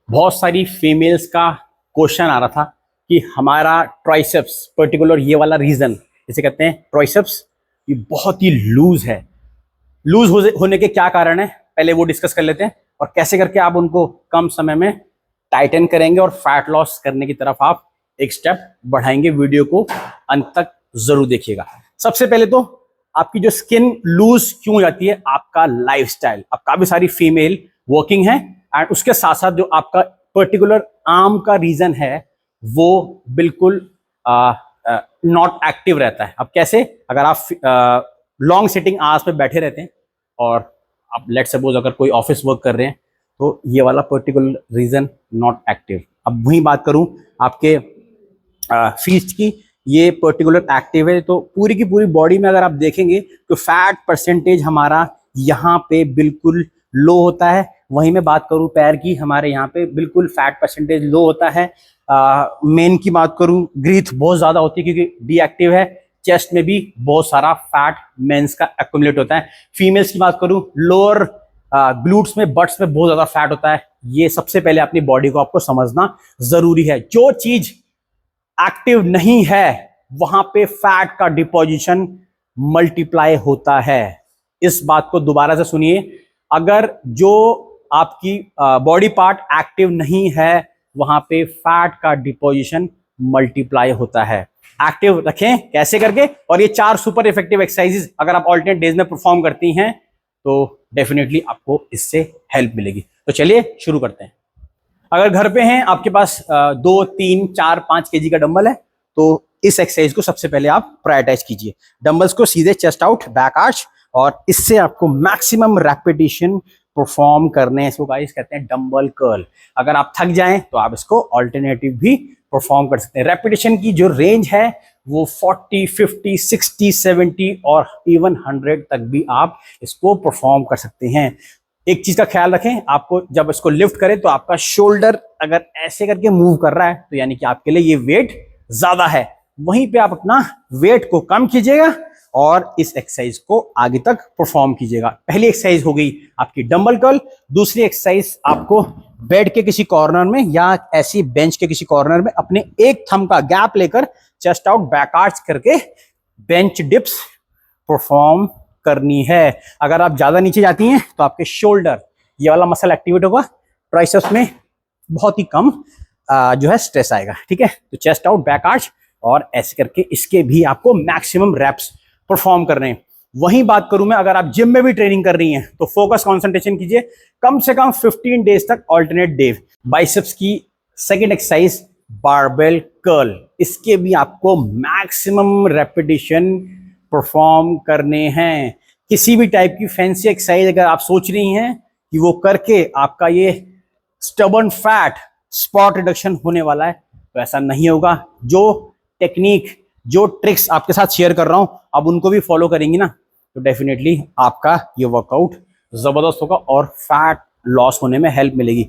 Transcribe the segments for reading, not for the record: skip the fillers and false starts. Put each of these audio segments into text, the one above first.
बहुत सारी फीमेल्स का क्वेश्चन आ रहा था कि हमारा ट्राइसेप्स पर्टिकुलर ये वाला रीजन, इसे कहते हैं ट्राइसेप्स, ये बहुत ही लूज है। लूज होने के क्या कारण है, पहले वो डिस्कस कर लेते हैं और कैसे करके आप उनको कम समय में टाइटन करेंगे और फैट लॉस करने की तरफ आप एक स्टेप बढ़ाएंगे। वीडियो को अंत तक जरूर देखिएगा। सबसे पहले तो आपकी जो स्किन लूज क्यों हो जाती है, आपका लाइफस्टाइल। अब काफी सारी फीमेल वर्किंग है एंड उसके साथ साथ जो आपका पर्टिकुलर आर्म का रीजन है वो बिल्कुल नॉट एक्टिव रहता है। अब कैसे, अगर आप लॉन्ग सिटिंग आवर्स पे बैठे रहते हैं और आप लेट सपोज अगर कोई ऑफिस वर्क कर रहे हैं तो ये वाला पर्टिकुलर रीजन नॉट एक्टिव। अब वही बात करूं आपके फीस्ट की, ये पर्टिकुलर एक्टिव है। तो पूरी की पूरी बॉडी में अगर आप देखेंगे तो फैट परसेंटेज हमारा यहाँ पे बिल्कुल लो होता है। वहीं मैं बात करूं पैर की, हमारे यहाँ पे बिल्कुल फैट परसेंटेज लो होता है। मेन की बात करूं, ग्रीथ बहुत ज्यादा होती है क्योंकि डीएक्टिव है। चेस्ट में भी बहुत सारा फैट मेंस का एक्यूमुलेट होता है। फीमेल्स की बात करूं, लोअर ग्लूट्स में, बट्स में बहुत ज्यादा फैट होता है। ये सबसे पहले अपनी बॉडी को आपको समझना जरूरी है। जो चीज एक्टिव नहीं है वहां पे फैट का डिपोजिशन मल्टीप्लाई होता है। इस बात को दोबारा से सुनिए, अगर जो आपकी बॉडी पार्ट एक्टिव नहीं है वहां पे फैट का डिपोजिशन मल्टीप्लाई होता है। एक्टिव रखें कैसे करके, और ये 4 सुपर इफेक्टिव एक्सरसाइजेस अगर आप ऑल्टरनेट डेज में परफॉर्म करती हैं तो डेफिनेटली आपको इससे हेल्प मिलेगी। तो चलिए शुरू करते हैं। अगर घर पे हैं आपके पास 2, 3, 4, 5 केजी का डंबल है तो इस एक्सरसाइज को सबसे पहले आप प्रायोरिटाइज कीजिए। डंबल्स को सीधे चेस्ट आउट, बैक आर्च, और इससे आपको मैक्सिमम रेपिटेशन परफॉर्म करने हैं। इसको गाइस कहते हैं डंबल कर्ल। अगर आप थक जाएं तो आप इसको ऑल्टरनेटिव भी परफॉर्म कर सकते हैं। रेपिटेशन की जो रेंज है वो 40, 50, 60, 70 और इवन 100 तक भी आप इसको परफॉर्म कर सकते हैं। एक चीज का ख्याल रखें, आपको जब इसको लिफ्ट करें तो आपका शोल्डर अगर ऐसे करके मूव कर रहा है तो यानी कि आपके लिए ये वेट ज्यादा है। वहीं पे आप अपना वेट को कम कीजिएगा और इस एक्सरसाइज को आगे तक परफॉर्म कीजिएगा। पहली एक्सरसाइज हो गई आपकी डंबल कर्ल। दूसरी एक्सरसाइज आपको बेड के किसी कॉर्नर में या ऐसी बेंच के किसी कॉर्नर में अपने एक थंब का गैप लेकर चेस्ट आउट, बैक आर्च करके बेंच डिप्स परफॉर्म करनी है। अगर आप ज्यादा नीचे जाती हैं तो आपके शोल्डर ये वाला मसल एक्टिवेट होगा, ट्राइसेप्स में बहुत ही कम जो है स्ट्रेस आएगा। ठीक है, तो चेस्ट आउट, बैक आर्च और ऐसे करके इसके भी आपको मैक्सिमम रेप्स परफॉर्म करने हैं। वहीं बात करूं मैं, अगर आप जिम में भी ट्रेनिंग कर रही हैं तो फोकस कंसंट्रेशन कीजिए कम से कम 15 डेज तक ऑल्टरनेट डे। बाइसेप्स की सेकंड एक्सरसाइज बारबेल कर्ल, इसके भी आपको मैक्सिमम रेपिटेशन परफॉर्म करने हैं। किसी भी टाइप की फैंसी एक्सरसाइज अगर आप सोच रही हैं कि वो करके आपका ये स्टबर्न फैट स्पॉट रिडक्शन होने वाला है तो ऐसा नहीं होगा। जो टेक्निक, जो ट्रिक्स आपके साथ शेयर कर रहा हूं, अब उनको भी फॉलो करेंगी ना तो डेफिनेटली आपका ये वर्कआउट जबरदस्त होगा और फैट लॉस होने में हेल्प मिलेगी।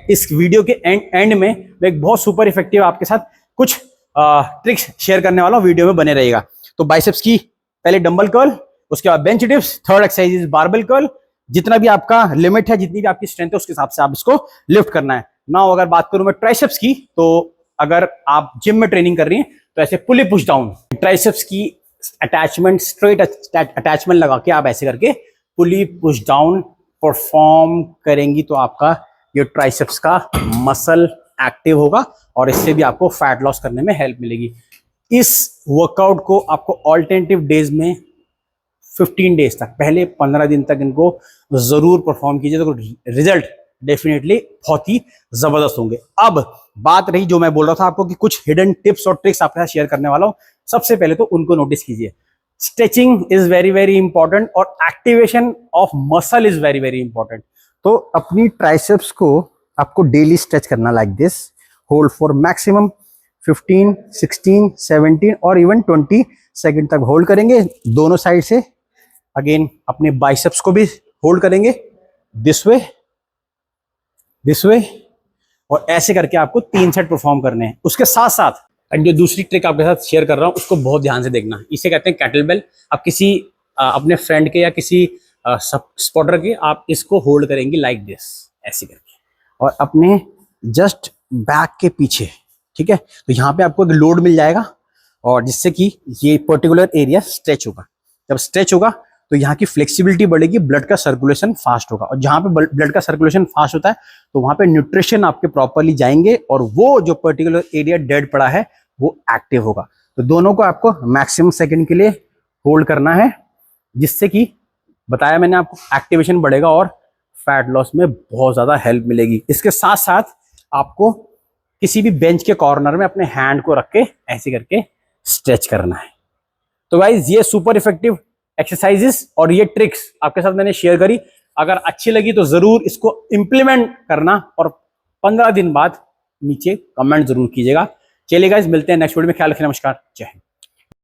इस वीडियो के एंड में मैं एक बहुत सुपर इफेक्टिव आपके साथ कुछ ट्रिक्स शेयर करने वाला हूं, वीडियो में बने रहेगा। तो बाइसेप्स की पहले डंबल कर्ल, उसके बाद bench dips, third exercise barbell curl. जितना भी आपका लिमिट है, जितनी भी आपकी स्ट्रेंथ है, उसके हिसाब से आप इसको लिफ्ट करना है ना। अगर बात करूं मैं ट्राइसेप्स की, तो अगर आप जिम में ट्रेनिंग कर रही हैं तो ऐसे पुली पुश डाउन, ट्राइसेप्स की अटैचमेंट, स्ट्रेट अटैचमेंट लगा के आप ऐसे करके पुली पुश डाउन परफॉर्म करेंगी तो आपका ये ट्राइसेप्स का मसल एक्टिव होगा और इससे भी आपको फैट लॉस करने में हेल्प मिलेगी। इस वर्कआउट को आपको ऑल्टरनेटिव डेज में 15 डेज तक, पहले 15 दिन तक इनको जरूर परफॉर्म कीजिए तो रिजल्ट डेफिनेटली बहुत ही जबरदस्त होंगे। अब बात रही जो मैं बोल रहा था आपको कि कुछ हिडन टिप्स और ट्रिक्स आपके साथ शेयर करने वाला हूं। सबसे पहले तो उनको नोटिस कीजिए। Stretching is very very important और activation of muscle is very very important. तो अपनी ट्राइसेप्स को आपको डेली स्ट्रेच करना like this, hold for maximum 15, 16, 17 और इवन 20 सेकंड तक होल्ड करेंगे दोनों साइड से। अगेन अपने बाइसेप्स को भी होल्ड करेंगे दिस वे और ऐसे करके आपको 3 सेट परफॉर्म करने हैं। उसके साथ साथ जो दूसरी ट्रिक आपके साथ शेयर कर रहा हूं उसको बहुत ध्यान से देखना। इसे कहते हैं कैटल बेल। आप किसी अपने फ्रेंड के या किसी स्पॉटर के आप इसको होल्ड करेंगे लाइक दिस, ऐसे करके, और अपने जस्ट बैक के पीछे, ठीक है। तो यहाँ पे आपको एक लोड मिल जाएगा और जिससे कि ये पर्टिकुलर एरिया स्ट्रेच होगा। जब स्ट्रेच होगा तो यहाँ की फ्लेक्सिबिलिटी बढ़ेगी, ब्लड का सर्कुलेशन फास्ट होगा, और जहाँ पे ब्लड का सर्कुलेशन फास्ट होता है तो वहाँ पे न्यूट्रिशन आपके प्रॉपरली जाएंगे और वो जो पर्टिकुलर एरिया डेड पड़ा है वो एक्टिव होगा। तो दोनों को आपको मैक्सिमम सेकंड के लिए होल्ड करना है, जिससे कि बताया मैंने आपको एक्टिवेशन बढ़ेगा और फैट लॉस में बहुत ज्यादा हेल्प मिलेगी। इसके साथ साथ आपको किसी भी बेंच के कॉर्नर में अपने हैंड को रख के ऐसे करके स्ट्रेच करना है। तो गाइज ये सुपर इफेक्टिव एक्सरसाइजेस और ये ट्रिक्स आपके साथ मैंने शेयर करी। अगर अच्छी लगी तो जरूर इसको इंप्लीमेंट करना और 15 दिन बाद नीचे कमेंट जरूर कीजिएगा। चलिए गाइज, मिलते हैं नेक्स्ट वीडियो में। ख्याल रखिए, नमस्कार, जय हिंद।